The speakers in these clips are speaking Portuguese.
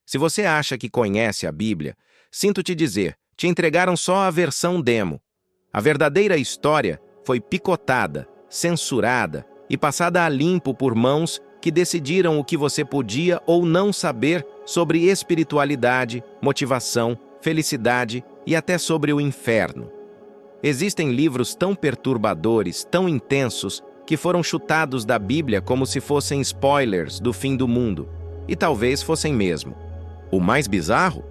Se você acha que conhece a Bíblia, sinto te dizer, te entregaram só a versão demo. A verdadeira história foi picotada, censurada e passada a limpo por mãos que decidiram o que você podia ou não saber sobre espiritualidade, motivação, felicidade e até sobre o inferno. Existem livros tão perturbadores, tão intensos, que foram chutados da Bíblia como se fossem spoilers do fim do mundo. E talvez fossem mesmo. O mais bizarro?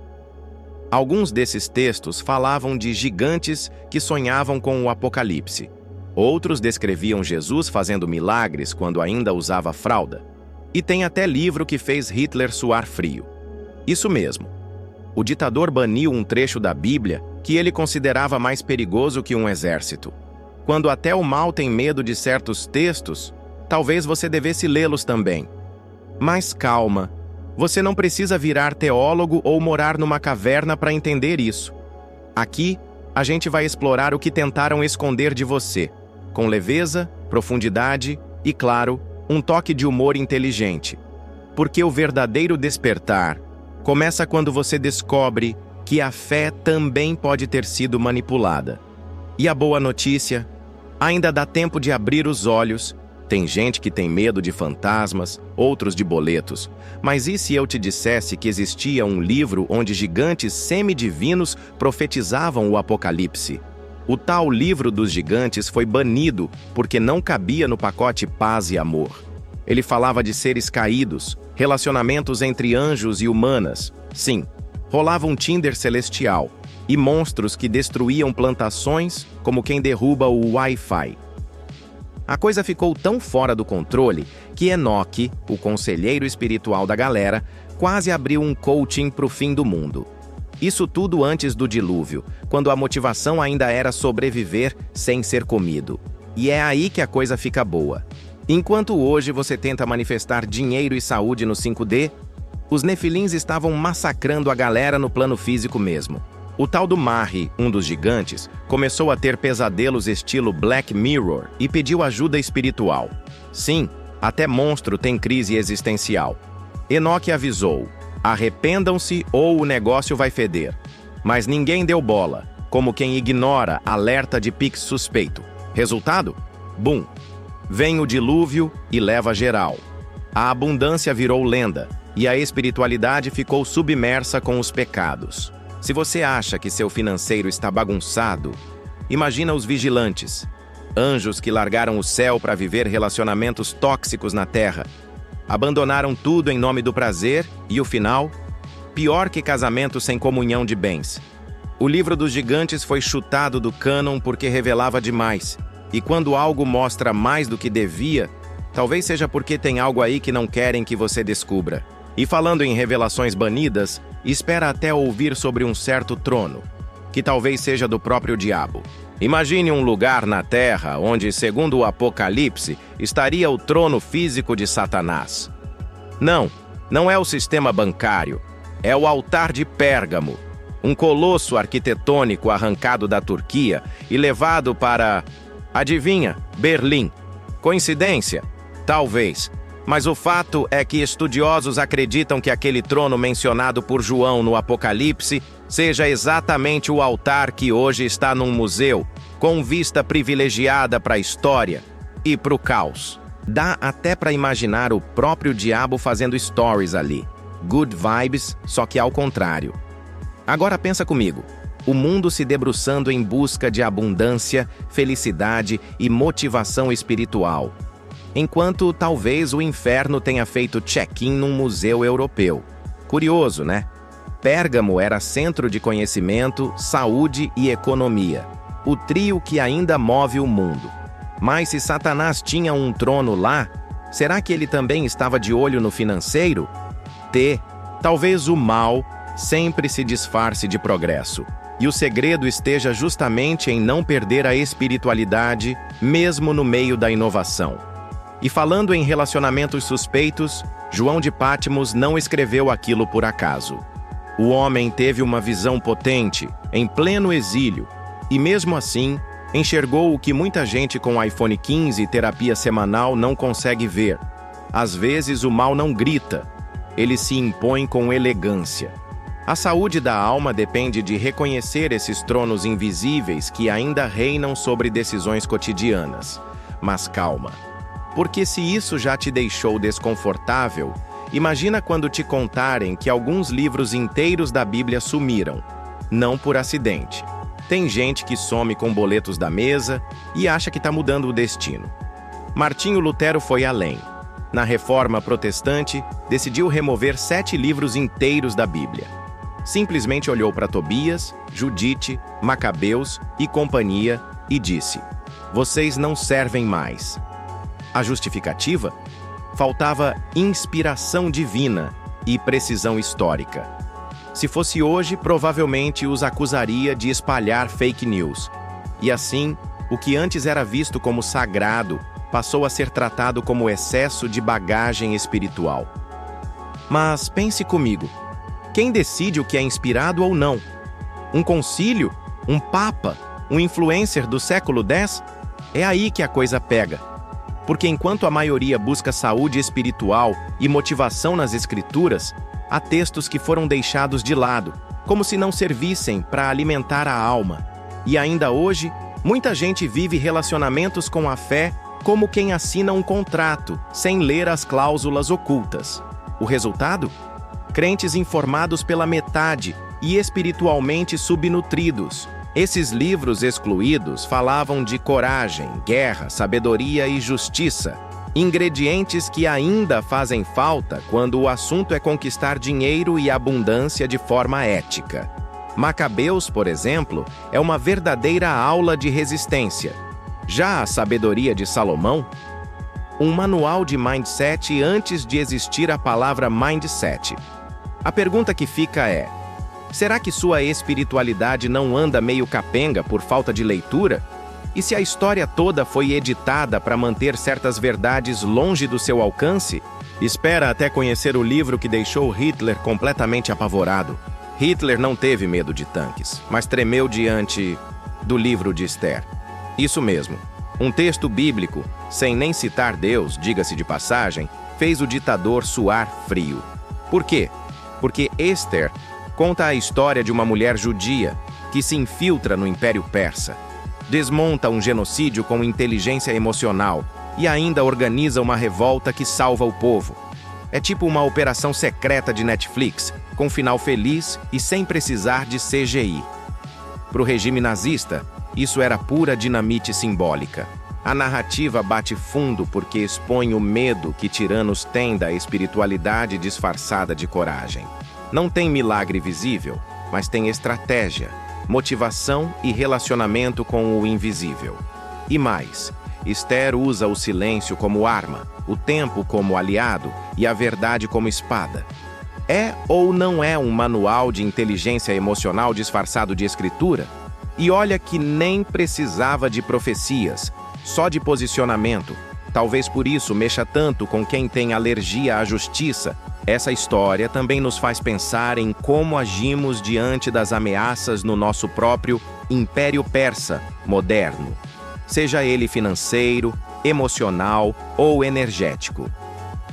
Alguns desses textos falavam de gigantes que sonhavam com o apocalipse. Outros descreviam Jesus fazendo milagres quando ainda usava fralda. E tem até livro que fez Hitler suar frio. Isso mesmo. O ditador baniu um trecho da Bíblia que ele considerava mais perigoso que um exército. Quando até o mal tem medo de certos textos, talvez você devesse lê-los também. Mas calma, você não precisa virar teólogo ou morar numa caverna para entender isso. Aqui, a gente vai explorar o que tentaram esconder de você, com leveza, profundidade e, claro, um toque de humor inteligente. Porque o verdadeiro despertar começa quando você descobre que a fé também pode ter sido manipulada. E a boa notícia? Ainda dá tempo de abrir os olhos. Tem gente que tem medo de fantasmas, outros de boletos. Mas e se eu te dissesse que existia um livro onde gigantes semidivinos profetizavam o apocalipse? O tal livro dos gigantes foi banido porque não cabia no pacote paz e amor. Ele falava de seres caídos, relacionamentos entre anjos e humanas. Sim, rolava um Tinder celestial. E monstros que destruíam plantações como quem derruba o Wi-Fi. A coisa ficou tão fora do controle que Enoque, o conselheiro espiritual da galera, quase abriu um coaching para o fim do mundo. Isso tudo antes do dilúvio, quando a motivação ainda era sobreviver sem ser comido. E é aí que a coisa fica boa. Enquanto hoje você tenta manifestar dinheiro e saúde no 5D, os nefilins estavam massacrando a galera no plano físico mesmo. O tal do Marri, um dos gigantes, começou a ter pesadelos estilo Black Mirror e pediu ajuda espiritual. Sim, até monstro tem crise existencial. Enoque avisou, arrependam-se ou o negócio vai feder. Mas ninguém deu bola, como quem ignora alerta de Pix suspeito. Resultado? Bum! Vem o dilúvio e leva geral. A abundância virou lenda e a espiritualidade ficou submersa com os pecados. Se você acha que seu financeiro está bagunçado, imagina os vigilantes, anjos que largaram o céu para viver relacionamentos tóxicos na terra, abandonaram tudo em nome do prazer e o final, pior que casamento sem comunhão de bens. O livro dos gigantes foi chutado do cânon porque revelava demais, e quando algo mostra mais do que devia, talvez seja porque tem algo aí que não querem que você descubra. E falando em revelações banidas, espera até ouvir sobre um certo trono, que talvez seja do próprio diabo. Imagine um lugar na Terra onde, segundo o Apocalipse, estaria o trono físico de Satanás. Não é o sistema bancário, é o altar de Pérgamo, um colosso arquitetônico arrancado da Turquia e levado para, adivinha, Berlim. Coincidência? Talvez. Mas o fato é que estudiosos acreditam que aquele trono mencionado por João no Apocalipse seja exatamente o altar que hoje está num museu, com vista privilegiada para a história e para o caos. Dá até para imaginar o próprio diabo fazendo stories ali. Good vibes, só que ao contrário. Agora pensa comigo. O mundo se debruçando em busca de abundância, felicidade e motivação espiritual. Enquanto talvez o inferno tenha feito check-in num museu europeu. Curioso, né? Pérgamo era centro de conhecimento, saúde e economia. O trio que ainda move o mundo. Mas se Satanás tinha um trono lá, será que ele também estava de olho no financeiro? Talvez o mal sempre se disfarce de progresso. E o segredo esteja justamente em não perder a espiritualidade, mesmo no meio da inovação. E falando em relacionamentos suspeitos, João de Patmos não escreveu aquilo por acaso. O homem teve uma visão potente, em pleno exílio, e mesmo assim, enxergou o que muita gente com iPhone 15 e terapia semanal não consegue ver. Às vezes o mal não grita, ele se impõe com elegância. A saúde da alma depende de reconhecer esses tronos invisíveis que ainda reinam sobre decisões cotidianas. Mas calma, porque se isso já te deixou desconfortável, imagina quando te contarem que alguns livros inteiros da Bíblia sumiram, não por acidente. Tem gente que some com boletos da mesa e acha que está mudando o destino. Martinho Lutero foi além. Na Reforma Protestante, decidiu remover 7 livros inteiros da Bíblia. Simplesmente olhou para Tobias, Judite, Macabeus e companhia e disse: "Vocês não servem mais." A justificativa? Faltava inspiração divina e precisão histórica. Se fosse hoje, provavelmente os acusaria de espalhar fake news. E assim, o que antes era visto como sagrado passou a ser tratado como excesso de bagagem espiritual. Mas pense comigo, quem decide o que é inspirado ou não? Um concílio? Um papa? Um influencer do século X? É aí que a coisa pega. Porque enquanto a maioria busca saúde espiritual e motivação nas escrituras, há textos que foram deixados de lado, como se não servissem para alimentar a alma. E ainda hoje, muita gente vive relacionamentos com a fé como quem assina um contrato, sem ler as cláusulas ocultas. O resultado? Crentes informados pela metade e espiritualmente subnutridos. Esses livros excluídos falavam de coragem, guerra, sabedoria e justiça, ingredientes que ainda fazem falta quando o assunto é conquistar dinheiro e abundância de forma ética. Macabeus, por exemplo, é uma verdadeira aula de resistência. Já a Sabedoria de Salomão? Um manual de mindset antes de existir a palavra mindset. A pergunta que fica é: será que sua espiritualidade não anda meio capenga por falta de leitura? E se a história toda foi editada para manter certas verdades longe do seu alcance? Espera até conhecer o livro que deixou Hitler completamente apavorado. Hitler não teve medo de tanques, mas tremeu diante do livro de Esther. Isso mesmo, um texto bíblico, sem nem citar Deus, diga-se de passagem, fez o ditador suar frio. Por quê? Porque Esther conta a história de uma mulher judia que se infiltra no Império Persa, desmonta um genocídio com inteligência emocional e ainda organiza uma revolta que salva o povo. É tipo uma operação secreta de Netflix, com final feliz e sem precisar de CGI. Para o regime nazista, isso era pura dinamite simbólica. A narrativa bate fundo porque expõe o medo que tiranos têm da espiritualidade disfarçada de coragem. Não tem milagre visível, mas tem estratégia, motivação e relacionamento com o invisível. E mais, Esther usa o silêncio como arma, o tempo como aliado e a verdade como espada. É ou não é um manual de inteligência emocional disfarçado de escritura? E olha que nem precisava de profecias, só de posicionamento. Talvez por isso mexa tanto com quem tem alergia à justiça. Essa história também nos faz pensar em como agimos diante das ameaças no nosso próprio Império Persa moderno, seja ele financeiro, emocional ou energético.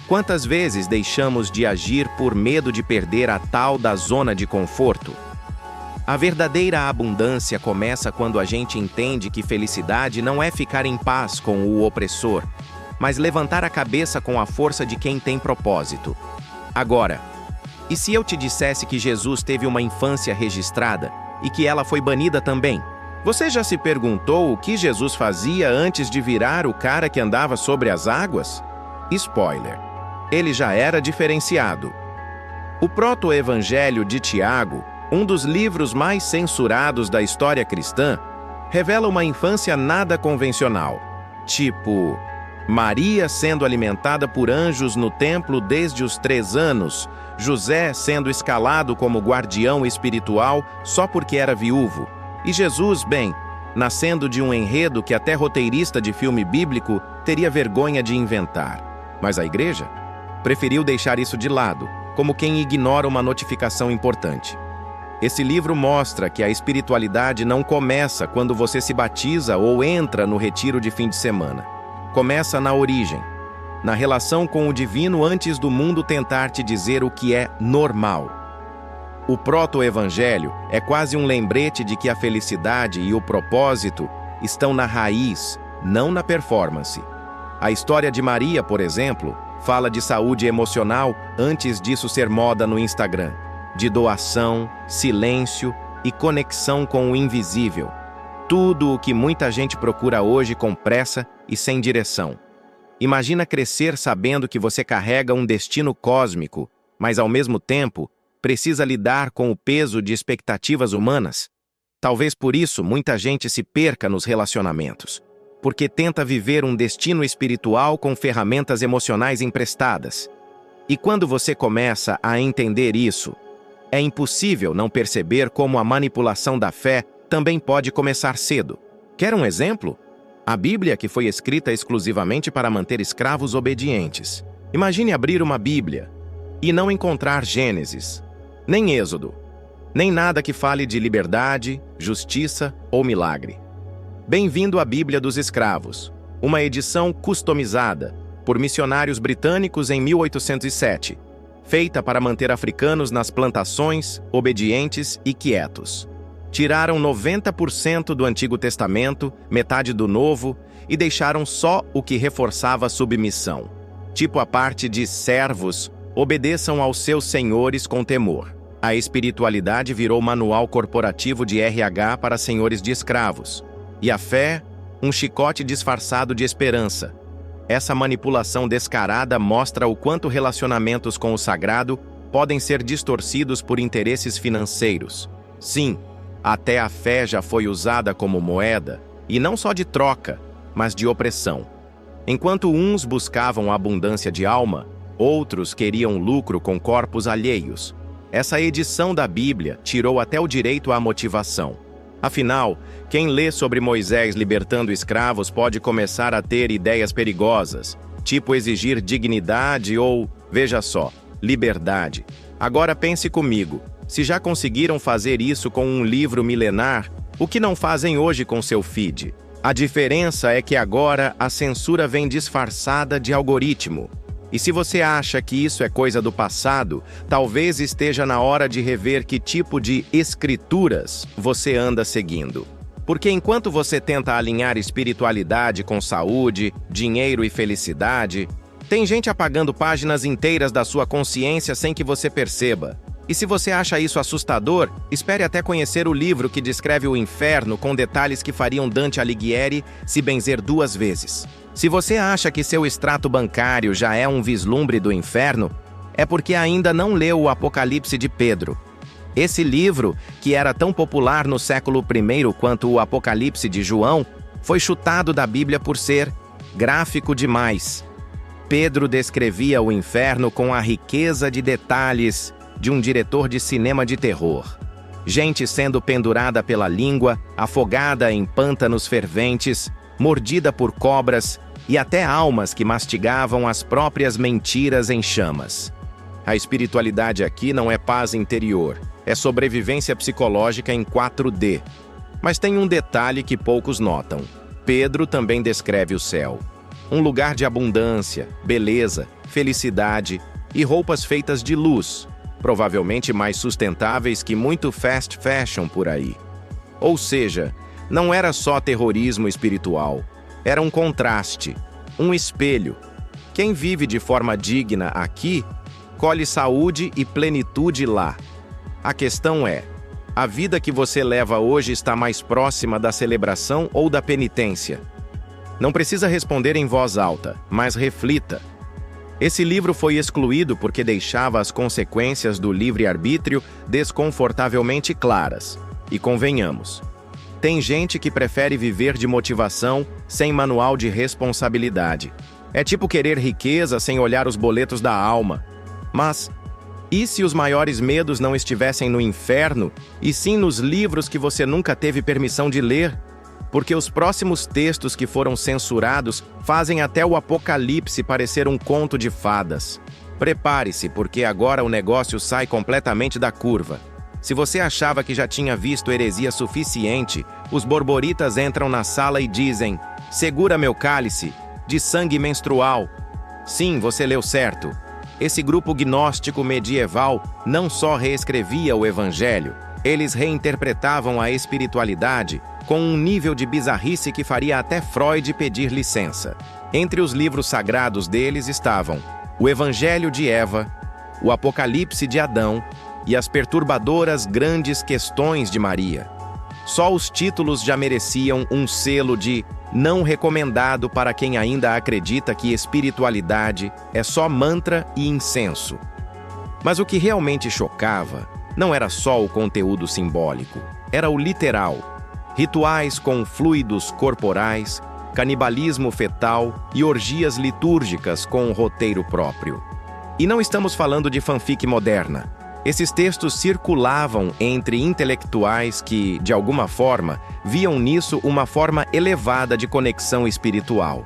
Quantas vezes deixamos de agir por medo de perder a tal da zona de conforto? A verdadeira abundância começa quando a gente entende que felicidade não é ficar em paz com o opressor, mas levantar a cabeça com a força de quem tem propósito. Agora, e se eu te dissesse que Jesus teve uma infância registrada e que ela foi banida também? Você já se perguntou o que Jesus fazia antes de virar o cara que andava sobre as águas? Spoiler: ele já era diferenciado. O proto-evangelho de Tiago, um dos livros mais censurados da história cristã, revela uma infância nada convencional. Tipo, Maria sendo alimentada por anjos no templo desde os 3 anos, José sendo escalado como guardião espiritual só porque era viúvo, e Jesus, bem, nascendo de um enredo que até roteirista de filme bíblico teria vergonha de inventar. Mas a igreja preferiu deixar isso de lado, como quem ignora uma notificação importante. Esse livro mostra que a espiritualidade não começa quando você se batiza ou entra no retiro de fim de semana. Começa na origem. na relação com o divino antes do mundo tentar te dizer o que é normal. O proto-evangelho é quase um lembrete de que a felicidade e o propósito estão na raiz, não na performance. A história de Maria, por exemplo, fala de saúde emocional antes disso ser moda no Instagram, de doação, silêncio e conexão com o invisível. Tudo o que muita gente procura hoje com pressa e sem direção. Imagina crescer sabendo que você carrega um destino cósmico, mas ao mesmo tempo precisa lidar com o peso de expectativas humanas. Talvez por isso muita gente se perca nos relacionamentos, porque tenta viver um destino espiritual com ferramentas emocionais emprestadas. E quando você começa a entender isso, é impossível não perceber como a manipulação da fé também pode começar cedo. Quer um exemplo? A Bíblia, que foi escrita exclusivamente para manter escravos obedientes. Imagine abrir uma Bíblia e não encontrar Gênesis, nem Êxodo, nem nada que fale de liberdade, justiça ou milagre. Bem-vindo à Bíblia dos Escravos, uma edição customizada por missionários britânicos em 1807, feita para manter africanos nas plantações, obedientes e quietos. Tiraram 90% do Antigo Testamento, metade do Novo, e deixaram só o que reforçava a submissão. Tipo a parte de servos, obedeçam aos seus senhores com temor. A espiritualidade virou manual corporativo de RH para senhores de escravos. E a fé, um chicote disfarçado de esperança. Essa manipulação descarada mostra o quanto relacionamentos com o sagrado podem ser distorcidos por interesses financeiros. Sim, até a fé já foi usada como moeda, e não só de troca, mas de opressão. Enquanto uns buscavam abundância de alma, outros queriam lucro com corpos alheios. Essa edição da Bíblia tirou até o direito à motivação. Afinal, quem lê sobre Moisés libertando escravos pode começar a ter ideias perigosas, tipo exigir dignidade ou, veja só, liberdade. Agora pense comigo, se já conseguiram fazer isso com um livro milenar, o que não fazem hoje com seu feed? A diferença é que agora a censura vem disfarçada de algoritmo. E se você acha que isso é coisa do passado, talvez esteja na hora de rever que tipo de escrituras você anda seguindo. Porque enquanto você tenta alinhar espiritualidade com saúde, dinheiro e felicidade, tem gente apagando páginas inteiras da sua consciência sem que você perceba. E se você acha isso assustador, espere até conhecer o livro que descreve o inferno com detalhes que fariam Dante Alighieri se benzer 2 vezes. Se você acha que seu extrato bancário já é um vislumbre do inferno, é porque ainda não leu o Apocalipse de Pedro. Esse livro, que era tão popular no século I quanto o Apocalipse de João, foi chutado da Bíblia por ser gráfico demais. Pedro descrevia o inferno com a riqueza de detalhes de um diretor de cinema de terror. Gente sendo pendurada pela língua, afogada em pântanos ferventes, mordida por cobras e até almas que mastigavam as próprias mentiras em chamas. A espiritualidade aqui não é paz interior, é sobrevivência psicológica em 4D. Mas tem um detalhe que poucos notam. Pedro também descreve o céu. Um lugar de abundância, beleza, felicidade e roupas feitas de luz, provavelmente mais sustentáveis que muito fast fashion por aí. Ou seja, não era só terrorismo espiritual, era um contraste, um espelho. Quem vive de forma digna aqui, colhe saúde e plenitude lá. A questão é, a vida que você leva hoje está mais próxima da celebração ou da penitência? Não precisa responder em voz alta, mas reflita. Esse livro foi excluído porque deixava as consequências do livre-arbítrio desconfortavelmente claras. E convenhamos, tem gente que prefere viver de motivação sem manual de responsabilidade. É tipo querer riqueza sem olhar os boletos da alma. Mas, e se os maiores medos não estivessem no inferno, e sim nos livros que você nunca teve permissão de ler? Porque os próximos textos que foram censurados fazem até o Apocalipse parecer um conto de fadas. Prepare-se, porque agora o negócio sai completamente da curva. Se você achava que já tinha visto heresia suficiente, os borboritas entram na sala e dizem: "Segura meu cálice, de sangue menstrual." Sim, você leu certo. Esse grupo gnóstico medieval não só reescrevia o Evangelho, eles reinterpretavam a espiritualidade com um nível de bizarrice que faria até Freud pedir licença. Entre os livros sagrados deles estavam o Evangelho de Eva, o Apocalipse de Adão e as perturbadoras Grandes Questões de Maria. Só os títulos já mereciam um selo de não recomendado para quem ainda acredita que espiritualidade é só mantra e incenso. Mas o que realmente chocava não era só o conteúdo simbólico, era o literal. Rituais com fluidos corporais, canibalismo fetal e orgias litúrgicas com roteiro próprio. E não estamos falando de fanfic moderna. Esses textos circulavam entre intelectuais que, de alguma forma, viam nisso uma forma elevada de conexão espiritual.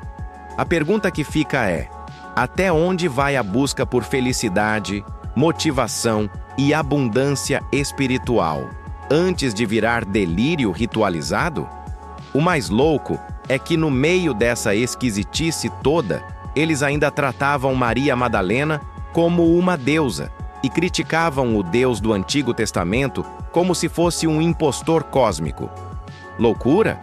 A pergunta que fica é: até onde vai a busca por felicidade, motivação e abundância espiritual, antes de virar delírio ritualizado? O mais louco é que, no meio dessa esquisitice toda, eles ainda tratavam Maria Madalena como uma deusa, e criticavam o Deus do Antigo Testamento como se fosse um impostor cósmico. Loucura?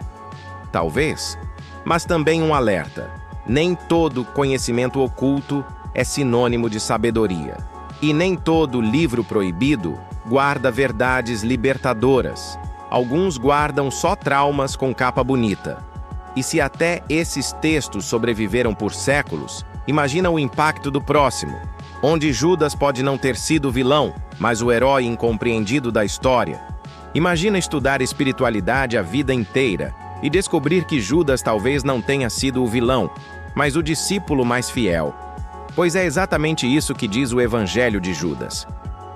Talvez. Mas também um alerta. Nem todo conhecimento oculto é sinônimo de sabedoria. E nem todo livro proibido guarda verdades libertadoras. Alguns guardam só traumas com capa bonita. E se até esses textos sobreviveram por séculos, imagina o impacto do próximo, onde Judas pode não ter sido o vilão, mas o herói incompreendido da história. Imagina estudar espiritualidade a vida inteira e descobrir que Judas talvez não tenha sido o vilão, mas o discípulo mais fiel. Pois é exatamente isso que diz o Evangelho de Judas.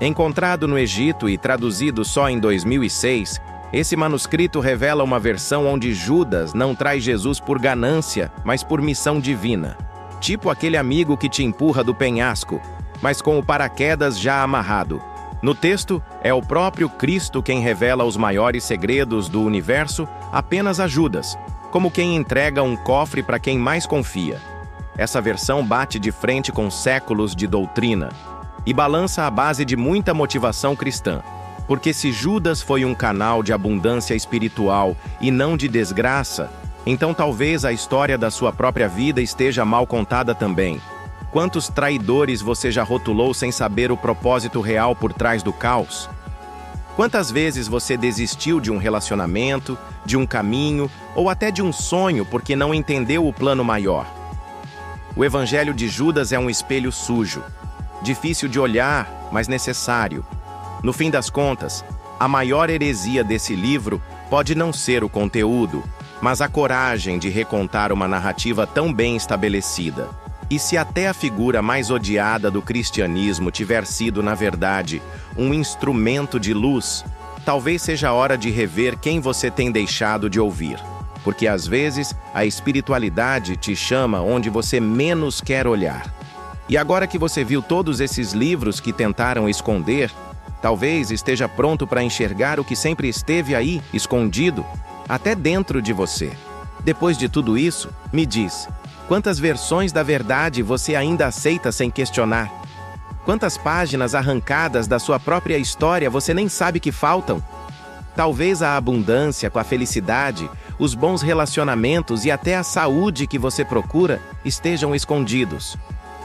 Encontrado no Egito e traduzido só em 2006, esse manuscrito revela uma versão onde Judas não traz Jesus por ganância, mas por missão divina. Tipo aquele amigo que te empurra do penhasco, mas com o paraquedas já amarrado. No texto, é o próprio Cristo quem revela os maiores segredos do universo apenas a Judas, como quem entrega um cofre para quem mais confia. Essa versão bate de frente com séculos de doutrina e balança a base de muita motivação cristã. Porque se Judas foi um canal de abundância espiritual e não de desgraça, então talvez a história da sua própria vida esteja mal contada também. Quantos traidores você já rotulou sem saber o propósito real por trás do caos? Quantas vezes você desistiu de um relacionamento, de um caminho ou até de um sonho porque não entendeu o plano maior? O Evangelho de Judas é um espelho sujo, difícil de olhar, mas necessário. No fim das contas, a maior heresia desse livro pode não ser o conteúdo, mas a coragem de recontar uma narrativa tão bem estabelecida. E se até a figura mais odiada do cristianismo tiver sido, na verdade, um instrumento de luz, talvez seja a hora de rever quem você tem deixado de ouvir. Porque às vezes a espiritualidade te chama onde você menos quer olhar. E agora que você viu todos esses livros que tentaram esconder, talvez esteja pronto para enxergar o que sempre esteve aí, escondido, até dentro de você. Depois de tudo isso, me diz, quantas versões da verdade você ainda aceita sem questionar? Quantas páginas arrancadas da sua própria história você nem sabe que faltam? Talvez a abundância, a felicidade, os bons relacionamentos e até a saúde que você procura estejam escondidos.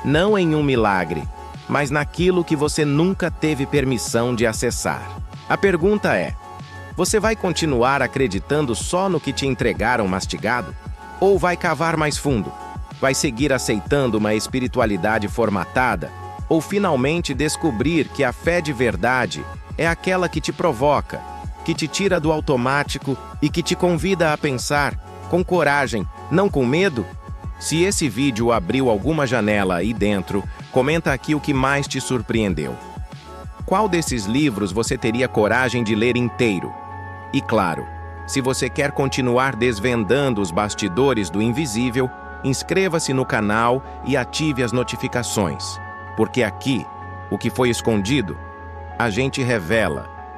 Não em um milagre, mas naquilo que você nunca teve permissão de acessar. A pergunta é: você vai continuar acreditando só no que te entregaram mastigado? Ou vai cavar mais fundo? Vai seguir aceitando uma espiritualidade formatada? Ou finalmente descobrir que a fé de verdade é aquela que te provoca, que te tira do automático e que te convida a pensar com coragem, não com medo? Se esse vídeo abriu alguma janela aí dentro, comenta aqui o que mais te surpreendeu. Qual desses livros você teria coragem de ler inteiro? E claro, se você quer continuar desvendando os bastidores do invisível, inscreva-se no canal e ative as notificações. Porque aqui, o que foi escondido, a gente revela.